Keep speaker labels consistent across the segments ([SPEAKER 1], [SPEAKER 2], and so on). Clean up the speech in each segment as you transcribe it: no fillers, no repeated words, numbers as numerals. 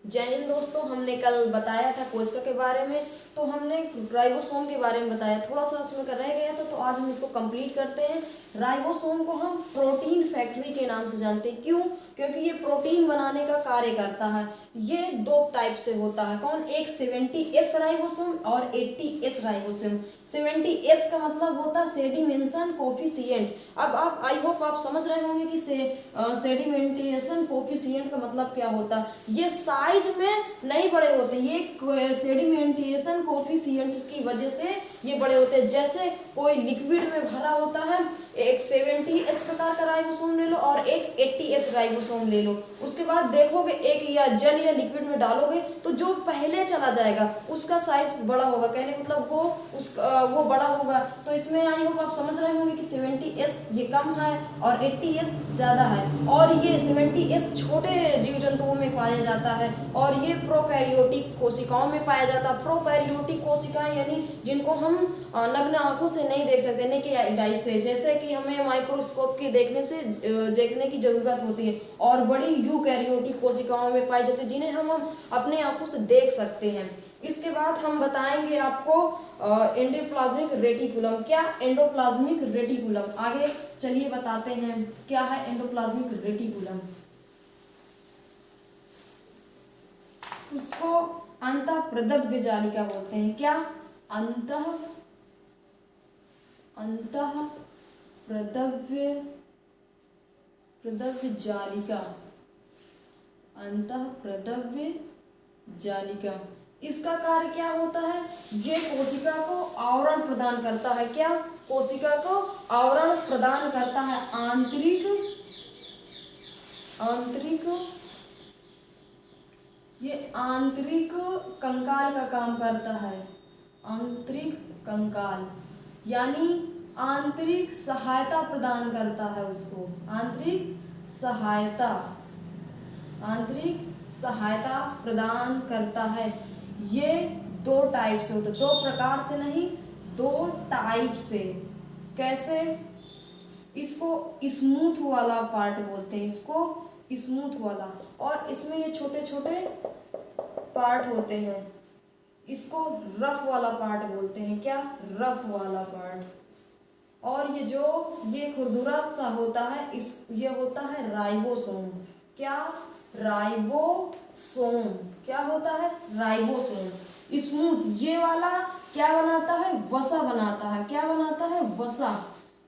[SPEAKER 1] जय हिंद दोस्तों। हमने कल बताया था कोशिका के बारे में, तो हमने राइबोसोम के बारे में बताया, थोड़ा सा उसमें रह गया था, तो आज हम इसको कंप्लीट करते हैं। राइबोसोम को हम प्रोटीन फैक्ट्री के नाम से जानते हैं। क्यों? क्योंकि ये प्रोटीन बनाने का कार्य करता है। ये दो टाइप से होता है। कौन? एक 70S राइबोसोम और 80S राइबोसोम। 70S का मतलब होता है सेडिमेंशन कोफिशिएंट। अब आप आई होप आप समझ रहे होंगे कि सेडिमेंटेशन कोफिशिएंट का मतलब क्या होता है। ये साइज में नहीं बड़े होते, ये सेडिमेंटेशन कोफिशिएंट की वजह से ये बड़े होते हैं। जैसे कोई लिक्विड में भरा होता है, एक 70S प्रकार का राइबोसोम ले लो और एक 80S राइबोसोम ले लो। उसके बाद देखोगे एक या जल या लिक्विड में डालोगे तो जो पहले चला जाएगा उसका साइज बड़ा होगा, कहने का मतलब वो बड़ा होगा। तो इसमें आई होप आप समझ रहे होंगे कि 70S ये कम है और 80S ज़्यादा है। और ये 70S छोटे जीव जंतुओं में पाया जाता है और ये प्रोकैरियोटिक कोशिकाओं में पाया जाता है। प्रोकैरियोटिक कोशिकाएं यानी जिनको हम नग्न आंखों से नहीं देख सकते, नहीं कि आईडाई से, जैसे कि हमें माइक्रोस्कोप की देखने की जरूरत होती है। और बड़ी यूकैरियोटिक कोशिकाओं में पाई जाती है जिन्हें हम अपने आंखों से देख सकते हैं। इसके बाद हम बताएंगे आपको एंडोप्लाज्मिक रेटिकुलम। क्या? Endoplasmic reticulum. आगे चलिए बताते हैं क्या है एंडोप्लाज्मिक रेटिकुलम। उसको अंतःप्रदव्य जालिका बोलते हैं। क्या? प्रदव्य जालिका। अंतःप्रदव्य जालिका। इसका कार्य क्या होता है? ये कोशिका को आवरण प्रदान करता है। क्या? कोशिका को आवरण प्रदान करता है। आंतरिक ये आंतरिक कंकाल का काम करता है। आंतरिक कंकाल यानी आंतरिक सहायता प्रदान करता है उसको। आंतरिक सहायता प्रदान करता है। ये दो टाइप से होता है, दो प्रकार से नहीं, दो टाइप से। कैसे? इसको स्मूथ वाला पार्ट बोलते हैं, इसको स्मूथ वाला, और इसमें ये छोटे छोटे पार्ट होते हैं, इसको रफ वाला पार्ट बोलते हैं। क्या? रफ वाला पार्ट। और ये खुरदुरा सा होता है, ये होता है राइबोसोम। क्या? राइबोसोम। क्या होता है? राइबोसोम। स्मूथ ये वाला क्या बनाता है? वसा बनाता है। क्या बनाता है?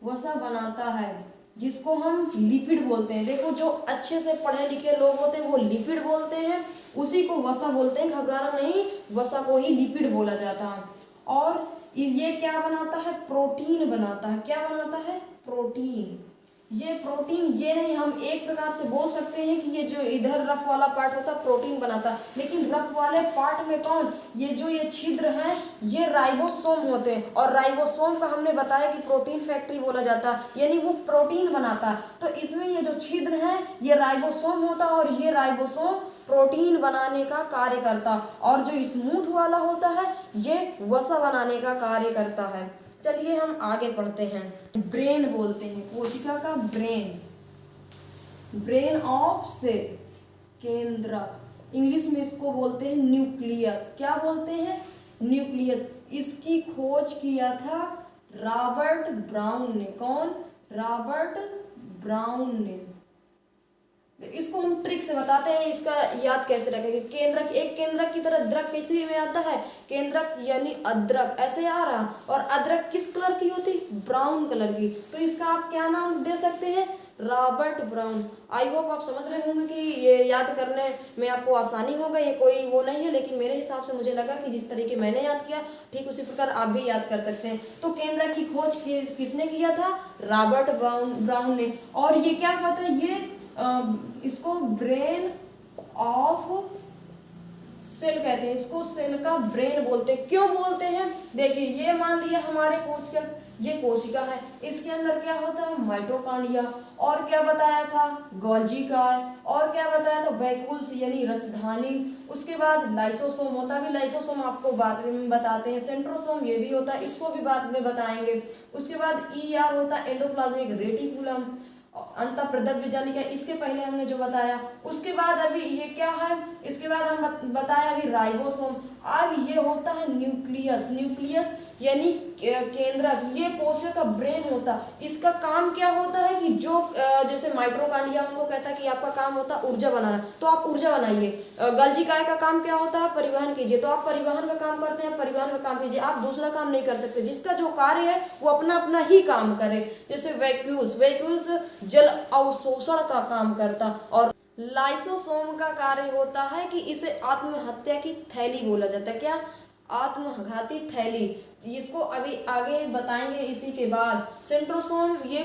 [SPEAKER 1] वसा बनाता है, जिसको हम लिपिड बोलते हैं। देखो, जो अच्छे से पढ़े लिखे लोग होते हैं वो लिपिड बोलते हैं, उसी को वसा बोलते हैं। घबराना नहीं, वसा को ही लिपिड बोला जाता है। और ये क्या बनाता है? प्रोटीन बनाता है। क्या बनाता है? प्रोटीन। ये प्रोटीन ये नहीं, हम एक प्रकार से बोल सकते हैं कि ये जो इधर रफ वाला पार्ट होता है प्रोटीन बनाता है, लेकिन रफ वाले पार्ट में कौन? ये छिद्र हैं, ये राइबोसोम होते हैं। और राइबोसोम का हमने बताया कि प्रोटीन फैक्ट्री बोला जाता है, यानी वो प्रोटीन बनाता है। तो इसमें ये जो छिद्र हैं ये राइबोसोम होता है और ये राइबोसोम प्रोटीन बनाने का कार्य करता। और जो स्मूथ वाला होता है ये वसा बनाने का कार्य करता है। चलिए हम आगे पढ़ते हैं। ब्रेन बोलते हैं, कोशिका का ब्रेन ऑफ सेल, केंद्रक। इंग्लिश में इसको बोलते हैं न्यूक्लियस। क्या बोलते हैं? न्यूक्लियस। इसकी खोज किया था रॉबर्ट ब्राउन ने। कौन? रॉबर्ट ब्राउन ने। इसको हम ट्रिक से बताते हैं, इसका याद कैसे रखेंगे। केंद्रक, एक केंद्रक की तरह द्रक पृथ्वी में आता है। केंद्रक यानी अद्रक, ऐसे आ रहा। और अद्रक किस कलर की होती? ब्राउन कलर की। तो इसका आप क्या नाम दे सकते हैं? Robert brown. आई होप आप समझ रहे होंगे कि ये याद करने में आपको आसानी होगा, ये कोई वो नहीं है, लेकिन मेरे हिसाब से मुझे लगा कि जिस तरीके मैंने याद किया ठीक उसी प्रकार आप भी याद कर सकते हैं। तो केंद्रक की खोज किसने किया था? रॉबर्ट ब्राउन ने। और ये क्या कहता है? ये इसको ब्रेन ऑफ सेल कहते हैं, इसको सेल का ब्रेन बोलते हैं। क्यों बोलते हैं? देखिए, ये मान लिया हमारे ये कोशिका है, इसके अंदर क्या होता है? माइटोकॉन्ड्रिया। और क्या बताया था? Golgi car. और क्या बताया था? वैक्यूल्स यानी रसधानी। उसके बाद लाइसोसोम होता है, लाइसोसोम आपको बाद में बताते हैं। सेंट्रोसोम ये भी होता है, इसको भी बाद में बताएंगे। उसके बाद ER होता है एंडोप्लाज्मिक रेटिकुलम। अंतःप्रदव्य जालिका, इसके पहले हमने जो बताया। उसके बाद अभी ये क्या है? इसके बाद हम बताया अभी राइबोसोम। अब ये होता है न्यूक्लियस। न्यूक्लियस यानी केंद्रक, ये कोशिका का ब्रेन होता है। इसका काम क्या होता है कि जो जैसे माइटोकॉन्ड्रिया उनको कहता है कि आपका काम होता है ऊर्जा बनाना, तो आप ऊर्जा बनाइए। गोल्गी काय का काम क्या होता है, परिवहन कीजिए, तो आप परिवहन का काम करते हैं, परिवहन का काम कीजिए, आप दूसरा काम नहीं कर सकते। जिसका जो कार्य है वो अपना अपना ही काम करे। जैसे वैक्यूल्स, वैक्यूल्स जल अवशोषण का काम करता। और लाइसोसोम का कार्य होता है कि इसे आत्महत्या की थैली बोला जाता है। क्या, आत्मघाती थैली। इसको अभी आगे बताएंगे इसी के बाद। सेंट्रोसोम ये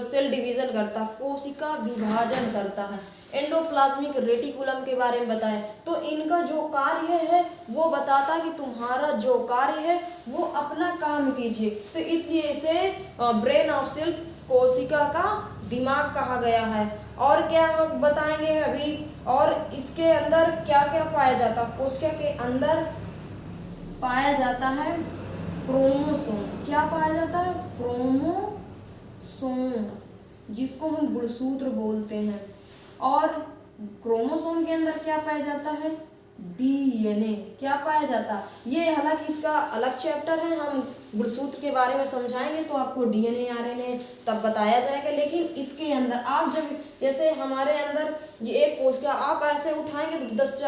[SPEAKER 1] सेल डिवीजन करता, कोशिका विभाजन करता है। एंडोप्लाज्मिक रेटिकुलम के बारे में बताएं तो इनका जो कार्य है वो बताता है कि तुम्हारा जो कार्य है वो अपना काम कीजिए। तो इसलिए इसे ब्रेन ऑफ सेल, कोशिका का दिमाग कहा गया है। और क्या बताएंगे अभी, और इसके अंदर क्या क्या पाया जाता है। कोशिका के अंदर पाया जाता है क्रोमोसोम। क्या पाया जाता है, क्रोमोसोम, जिसको हम गुणसूत्र बोलते हैं। और क्रोमोसोम के अंदर क्या पाया जाता है, डीएनए। क्या पाया जाता है, ये हालांकि इसका अलग चैप्टर है, हम गुणसूत्र के बारे में समझाएंगे तो आपको डीएनए आरएनए तब बताया जाएगा। लेकिन इसके अंदर आप जब, जैसे हमारे अंदर ये एक कोशिका आप ऐसे उठाएंगे तो 10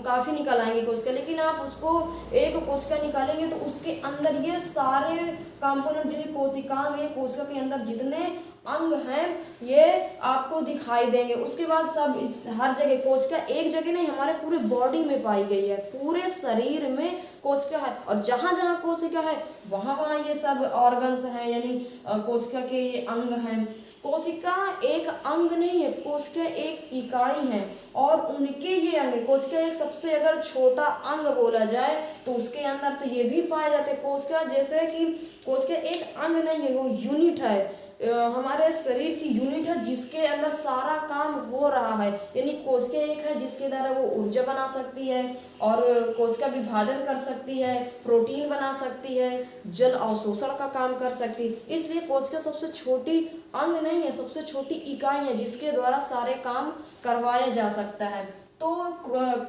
[SPEAKER 1] काफ़ी निकल आएंगे कोशिका, लेकिन आप उसको एक कोशिका निकालेंगे तो उसके अंदर ये सारे कंपोनेंट, जितनी कोशिकाएं, कोशिका के अंदर जितने अंग हैं ये आपको दिखाई देंगे। उसके बाद सब हर जगह कोशिका एक जगह नहीं, हमारे पूरे बॉडी में पाई गई है, पूरे शरीर में कोशिका है। और जहाँ जहाँ कोशिका है वहाँ वहाँ ये सब ऑर्गन्स हैं, यानी कोशिका के ये अंग हैं। कोशिका एक अंग नहीं है, कोशिका एक इकाई है। और उनके ये अंग, कोशिका एक सबसे अगर छोटा अंग बोला जाए तो उसके अंदर तो ये भी पाए जाते हैं। कोशिका जैसे कि कोशिका एक अंग नहीं है, वो यूनिट है, हमारे शरीर की यूनिट है जिसके अंदर सारा काम हो रहा है। यानी कोशिका एक है जिसके द्वारा वो ऊर्जा बना सकती है, और कोशिका विभाजन कर सकती है, प्रोटीन बना सकती है, जल अवशोषण का काम कर सकती है। इसलिए कोशिका सबसे छोटी अंग नहीं है, सबसे छोटी इकाई है जिसके द्वारा सारे काम करवाया जा सकता है। तो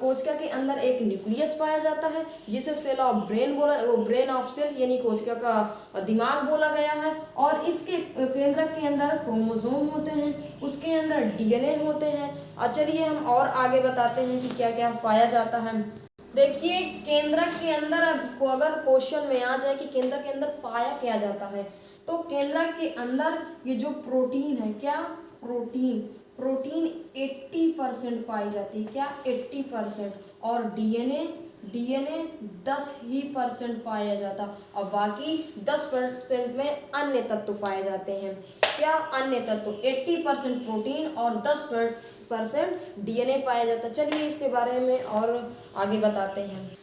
[SPEAKER 1] कोशिका के अंदर एक न्यूक्लियस पाया जाता है जिसे सेल ऑफ ब्रेन बोला, वो ब्रेन ऑफ सेल यानी कोशिका का दिमाग बोला गया है। और इसके केंद्र के अंदर क्रोमोसोम होते हैं, उसके अंदर डीएनए होते हैं। चलिए हम और आगे बताते हैं कि क्या क्या पाया जाता है। देखिए केंद्र के अंदर, अब अगर क्वेश्चन में आ जाए कि केंद्र के अंदर पाया क्या जाता है, तो केंद्र के अंदर ये जो प्रोटीन है, क्या प्रोटीन 80% पाई जाती है। क्या 80%। और डीएनए 10% पाया जाता, और बाकी 10% में अन्य तत्व पाए जाते हैं। क्या अन्य तत्व, 80% प्रोटीन और 10% डीएनए पाया जाता। चलिए इसके बारे में और आगे बताते हैं।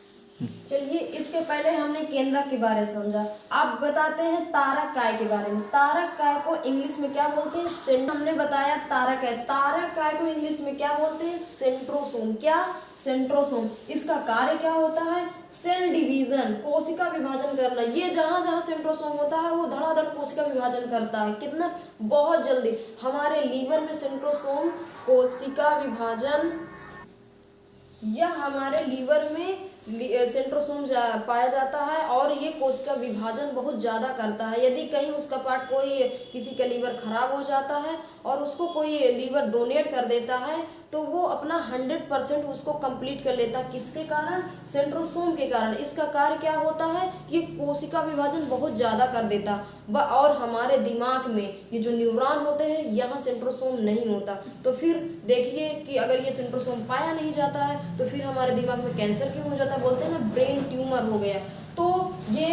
[SPEAKER 1] चलिए इसके पहले हमने केंद्रक के बारे में समझा, अब बताते हैं तारक काय के बारे में। तारक काय को इंग्लिश में क्या बोलते हैं, हमने बताया तारक है, तारक काय को इंग्लिश में क्या बोलते हैं, सेंट्रोसोम। क्या, सेंट्रोसोम। इसका कार्य क्या होता है, सेल डिवीजन, कोशिका विभाजन करना। ये जहाँ जहाँ सेंट्रोसोम होता है वो धड़ाधड़ कोशिका विभाजन करता है। कितना, बहुत जल्दी। हमारे लीवर में सेंट्रोसोम कोशिका विभाजन, यह हमारे लीवर में सेंट्रोसोम पाया जाता है और ये कोशिका विभाजन बहुत ज़्यादा करता है। यदि कहीं उसका पार्ट, कोई किसी का लीवर खराब हो जाता है और उसको कोई लीवर डोनेट कर देता है तो वो अपना 100% उसको कंप्लीट कर लेता है। किसके कारण, सेंट्रोसोम के कारण। इसका कार्य क्या होता है, ये कोशिका विभाजन बहुत ज़्यादा कर देता। और हमारे दिमाग में ये जो न्यूरॉन होते हैं यहाँ सेंट्रोसोम नहीं होता। तो फिर देखिए कि अगर ये सेंट्रोसोम पाया नहीं जाता है तो फिर हमारे दिमाग में कैंसर क्यों हो जाता है, बोलते हैं ना ब्रेन ट्यूमर हो गया। तो ये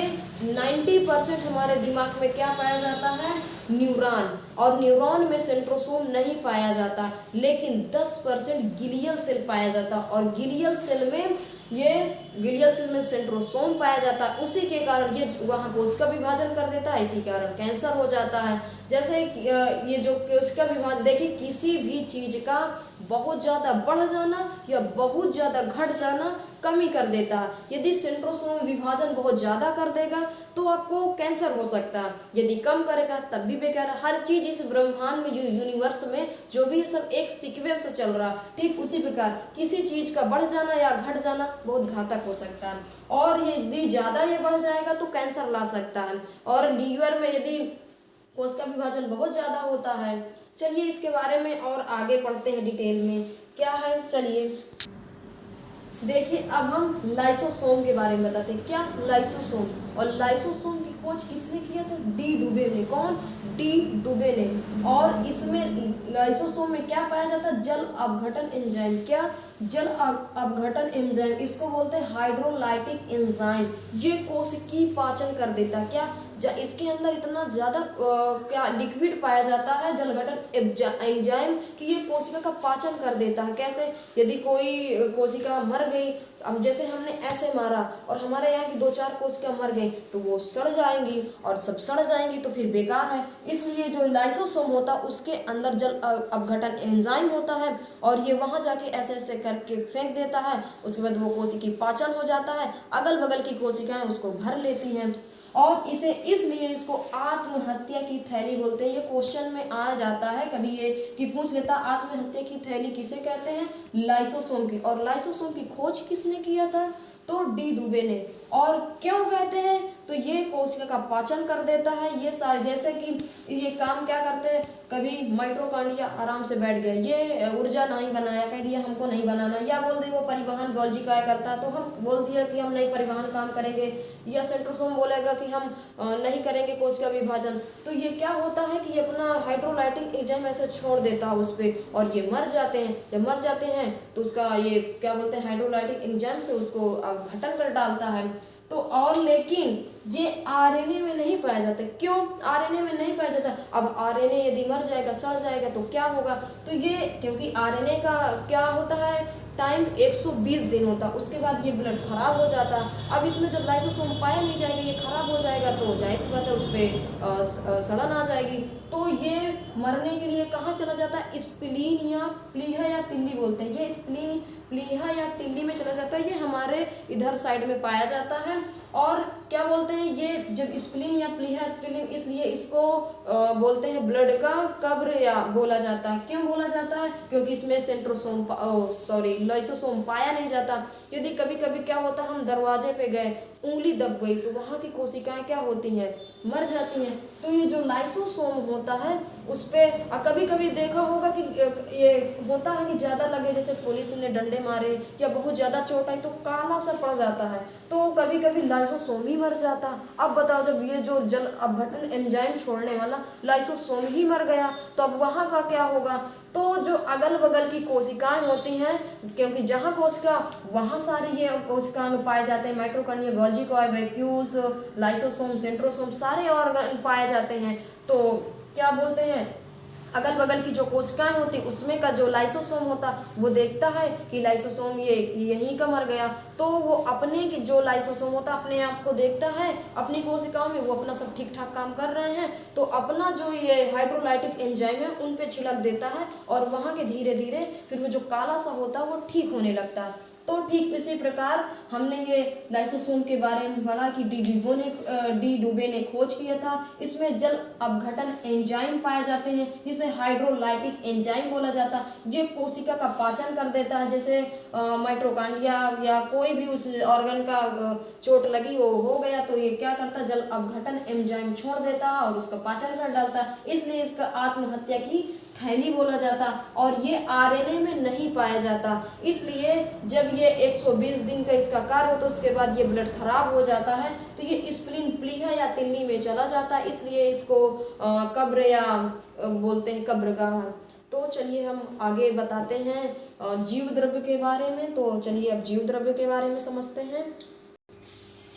[SPEAKER 1] 90% हमारे दिमाग में क्या पाया जाता है, न्यूरॉन। और न्यूरॉन में सेंट्रोसोम नहीं पाया जाता, लेकिन 10% गिलियल सेल पाया जाता। और गिलियल सेल में सेंट्रोसोम पाया जाता है। उसी के कारण ये वहाँ कोशिका विभाजन कर देता है, इसी कारण कैंसर हो जाता है। जैसे ये जो कोशिका विभाजन, देखिए किसी भी चीज़ का बहुत ज़्यादा बढ़ जाना या बहुत ज़्यादा घट जाना कमी कर देता है। यदि सेंट्रोसोम विभाजन बहुत ज़्यादा कर देगा तो आपको कैंसर हो सकता है, यदि कम करेगा तब भी बेकार है। हर चीज़ इस ब्रह्मांड में, यूनिवर्स में जो भी है सब एक सीक्वेंस से चल रहा है। ठीक उसी प्रकार किसी चीज़ का बढ़ जाना या घट जाना बहुत घातक हो सकता है, और यदि ज़्यादा ये बढ़ जाएगा तो कैंसर ला सकता है। और लीवर में यदि कोशिका विभाजन बहुत ज़्यादा होता है, चलिए इसके बारे में और आगे पढ़ते हैं डिटेल में क्या है। चलिए देखिए अब हम लाइसोसोम के बारे में बताते हैं। क्या लाइसोसोम, और लाइसोसोम की खोज किसने किया था? डी डुबे ने। कौन? डी डुबे ने। और इसमें लाइसोसोम में क्या पाया जाता है? जल अपघटन एंजाइम। क्या? जल अपघटन एंजाइम, इसको बोलते हैं हाइड्रोलाइटिक एंजाइम। ये कोशिकीय पाचन कर देता है। क्या? इसके अंदर इतना ज़्यादा क्या लिक्विड पाया जाता है जलघटन एंजाइम कि ये कोशिका का पाचन कर देता है। कैसे? यदि कोई कोशिका मर गई, अब जैसे हमने ऐसे मारा और हमारे यहाँ की 2-4 कोशिका मर गई तो वो सड़ जाएंगी, और सब सड़ जाएंगी तो फिर बेकार है। इसलिए जो लाइसोसोम होता है उसके अंदर जल अपघटन एंजाइम होता है, और ये वहाँ जाके ऐसे ऐसे करके फेंक देता है। उसके बाद वो कोशिकीय पाचन हो जाता है, अगल बगल की कोशिकाएं उसको भर लेती हैं, और इसे इसलिए इसको आत्महत्या की थैली बोलते हैं। ये क्वेश्चन में आ जाता है कभी ये कि पूछ लेता, आत्महत्या की थैली किसे कहते हैं? लाइसोसोम की। और लाइसोसोम की खोज किसने किया था? तो डी डुबे ने। और क्यों कहते हैं? तो ये कोशिका का पाचन कर देता है। ये सारे जैसे कि ये काम क्या करते हैं, कभी माइटोकॉन्ड्रिया आराम से बैठ गए, ये ऊर्जा नहीं बनाया, कह दिया हमको नहीं बनाना, या बोल दे वो परिवहन गोल्जी का करता है तो हम बोल दिया कि हम नहीं परिवहन काम करेंगे, या सेंट्रोसोम बोलेगा कि हम नहीं करेंगे कोशिका विभाजन। तो ये क्या होता है कि ये अपना हाइड्रोलाइटिक एंजाइम ऐसे छोड़ देता है उस पर, और ये मर जाते हैं। जब मर जाते हैं तो उसका ये क्या बोलते हैं, हाइड्रोलाइटिक एंजाइम से उसको अपघटन कर डालता है। तो और लेकिन ये आरएनए में नहीं पाया जाता। क्यों आरएनए में नहीं पाया जाता? अब आरएनए यदि मर जाएगा, सड़ जाएगा तो क्या होगा? तो ये क्योंकि आरएनए का क्या होता है, टाइम 120 दिन होता, उसके बाद ये ब्लड खराब हो जाता। अब इसमें जब लाइसोसोम पाया नहीं जाएगा, ये खराब हो जाएगा, तो जाहिर सी बात है उस पर सड़न आ जाएगी। तो ये मरने के लिए कहाँ चला जाता है? स्प्लीन या प्लीहा या तिल्ली बोलते हैं। ये स्प्लीन, प्लीहा या तिल्ली में चला जाता है। ये हमारे इधर साइड में पाया जाता है। और क्या बोलते हैं, ये जब स्प्लीन या प्लीहा तिल्ली, इसलिए इसको बोलते हैं ब्लड का कब्र या बोला जाता है। क्यों बोला जाता है? क्योंकि इसमें सेंट्रोसोम लाइसोसोम पाया नहीं जाता। यदि कभी कभी क्या होता, हम दरवाजे पे गए, उंगली दब गई तो वहाँ की कोशिकाएं क्या होती हैं, मर जाती हैं। तो ये जो लाइसोसोम होता है उस पर कभी कभी देखा होगा कि ये होता है कि ज़्यादा लगे, जैसे पुलिस ने डंडे मारे या बहुत ज़्यादा चोट आई तो काला सा पड़ जाता है, तो कभी कभी लाइसोसोम ही मर जाता है। अब बताओ, जब ये जो जल अपघटन एंजाइम छोड़ने वाला लाइसोसोम ही मर गया तो अब वहाँ का क्या होगा? तो जो अगल बगल की कोशिकाएं होती हैं, क्योंकि जहाँ कोशिका वहाँ सारी ये कोशिकाएं पाए जाते हैं, mitochondria, Golgi coil, vacuoles, lysosome, centrosome, सारे ऑर्गन पाए जाते हैं। तो क्या बोलते हैं, अगल बगल की जो कोशिकाएं होती उसमें का जो लाइसोसोम होता वो देखता है कि लाइसोसोम ये यहीं का मर गया, तो वो अपने की जो लाइसोसोम होता अपने आप को देखता है, अपनी कोशिकाओं में वो अपना सब ठीक ठाक काम कर रहे हैं, तो अपना जो ये हाइड्रोलाइटिक एंजाइम है उन पे छिड़क देता है, और वहाँ के धीरे धीरे फिर वो जो काला सा होता है वो ठीक होने लगता है। तो ठीक इसी प्रकार हमने ये लाइसोसोम के बारे में पढ़ा कि डी डुबे ने खोज किया था। इसमें जल अपघटन एंजाइम पाए जाते हैं जिसे हाइड्रोलाइटिक एंजाइम बोला जाता है। ये कोशिका का पाचन कर देता है, जैसे माइटोकॉन्ड्रिया या कोई भी उस ऑर्गन का चोट लगी वो हो गया तो ये क्या करता है, जल अपघटन एंजाइम छोड़ देता है और उसका पाचन कर डालता है, इसलिए इसका आत्महत्या की थैली बोला जाता। और ये आरएनए में नहीं पाया जाता, इसलिए जब ये 120 दिन का इसका कार्य होता है उसके बाद ये ब्लड खराब हो जाता है तो ये स्प्लीन, प्लीहा या तिल्ली में चला जाता है, इसलिए इसको कब्र या बोलते हैं कब्रगाह। तो चलिए हम आगे बताते हैं जीव द्रव्य के बारे में। तो चलिए अब जीव द्रव्य के बारे में समझते हैं।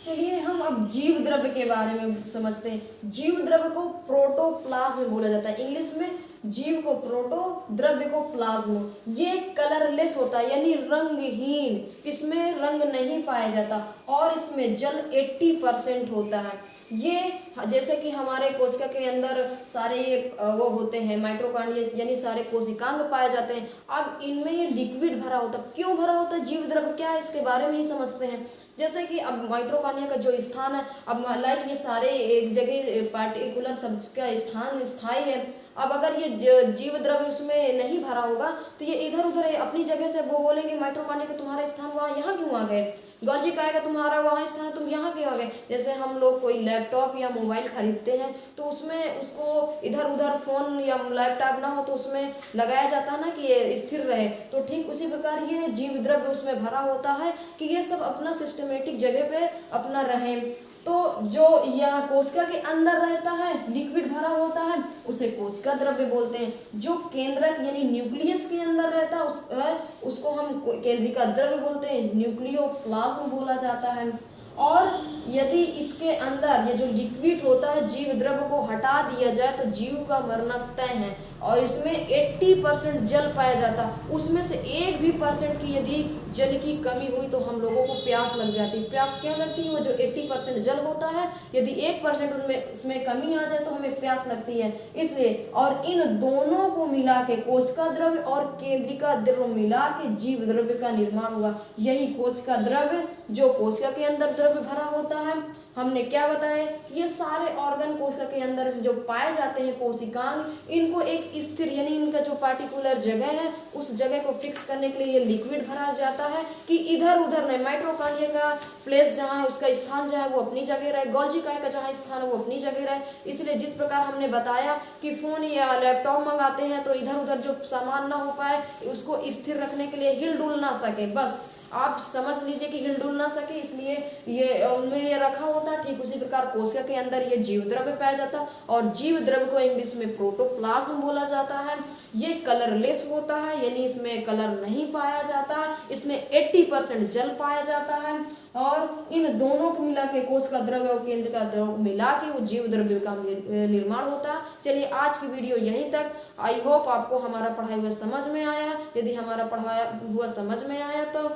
[SPEAKER 1] चलिए हम अब जीव द्रव्य के बारे में समझते हैं। जीव द्रव्य को प्रोटोप्लाज्म बोला जाता है, इंग्लिश में जीव को प्रोटो, द्रव्य को प्लाज्मो। ये कलरलेस होता है यानी रंगहीन, इसमें रंग नहीं पाया जाता और इसमें जल 80% होता है। ये जैसे कि हमारे कोशिका के अंदर सारे वो होते हैं माइटोकॉन्ड्रिया यानी सारे कोशिकांग पाए जाते हैं। अब इनमें ये लिक्विड भरा होता है। क्यों भरा होता है? जीव द्रव्य क्या है इसके बारे में ही समझते हैं। जैसे कि अब माइटोकॉन्ड्रिया का जो स्थान है, अब लाइक ये सारे एक जगह पार्टिकुलर सब का स्थान स्थायी है। अब अगर ये जीव द्रव्य उसमें नहीं भरा होगा तो ये इधर उधर अपनी जगह से वो बोलेंगे माइटोकॉन्ड्रिया का तुम्हारा स्थान वहाँ यहाँ क्यों आ गए, गॉल्जी कहेगा तुम्हारा वहाँ स्थान तुम यहाँ क्यों आ गए। जैसे हम लोग कोई लैपटॉप या मोबाइल खरीदते हैं तो उसमें उसको इधर उधर फोन या लैपटॉप ना हो तो उसमें लगाया जाता है ना कि ये स्थिर रहे। तो ठीक उसी प्रकार ये जीव द्रव्य उसमें भरा होता है कि ये सब अपना सिस्टमेटिक जगह पे अपना रहे। तो जो यहाँ कोशिका के अंदर रहता है लिक्विड भरा होता है उसे कोशिका द्रव्य बोलते हैं। जो केंद्रक यानी न्यूक्लियस के अंदर रहता है उसको हम केंद्रिका द्रव्य बोलते हैं, न्यूक्लियोप्लाज्म बोला जाता है। और यदि इसके अंदर ये जो लिक्विड होता है जीव द्रव्य को हटा दिया जाए तो जीव का मरना तय है। और इसमें 80% जल पाया जाता है, उसमें से 1% की यदि जल की कमी हुई तो हम लोगों को प्यास लग जाती है। प्यास क्यों लगती है? वो जो 80% जल होता है यदि 1% उनमें इसमें कमी आ जाए तो हमें प्यास लगती है इसलिए। और इन दोनों को मिला के कोशिका द्रव्य और केंद्रिका द्रव्य मिला के जीव द्रव्य का निर्माण हुआ। यही कोशिका द्रव्य जो कोशिका के अंदर द्रव्य भरा होता है। हमने क्या बताया कि ये सारे ऑर्गन कोशिका के अंदर जो पाए जाते हैं कोशिकांग, इनको एक स्थिर यानी इनका जो पार्टिकुलर जगह है उस जगह को फिक्स करने के लिए ये लिक्विड भरा जाता है कि इधर उधर नहीं। माइटोकॉन्ड्रिया का प्लेस जहाँ है उसका स्थान जहाँ है वो अपनी जगह रहे, गोल्जी का जहाँ स्थान है वो अपनी जगह रहे। इसलिए जिस प्रकार हमने बताया कि फोन या लैपटॉप मंगाते हैं तो इधर उधर जो सामान ना हो पाए उसको स्थिर रखने के लिए हिल डुल ना सके, बस आप समझ लीजिए कि हिलडुल ना सके इसलिए ये उनमें ये रखा होता है। ठीक उसी प्रकार कोशिका के अंदर ये जीव द्रव्य पाया जाता है और जीव द्रव्य को इंग्लिश में प्रोटोप्लाज्म बोला जाता है। ये कलरलेस होता है यानी इसमें कलर नहीं पाया जाता, इसमें 80% जल पाया जाता है। और इन दोनों को मिला के कोशिका द्रव्य और केंद्र का द्रव्य मिला के वो जीव द्रव्य का निर्माण होता है। चलिए आज की वीडियो यहीं तक। आई होप आपको हमारा पढ़ाया हुआ समझ में आया। यदि हमारा पढ़ाया हुआ समझ में आया तो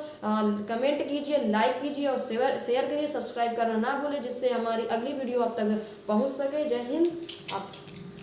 [SPEAKER 1] कमेंट कीजिए, लाइक कीजिए और शेयर करिए, सब्सक्राइब करना ना भूलें जिससे हमारी अगली वीडियो आप तक पहुंच सके। जय हिंद। आप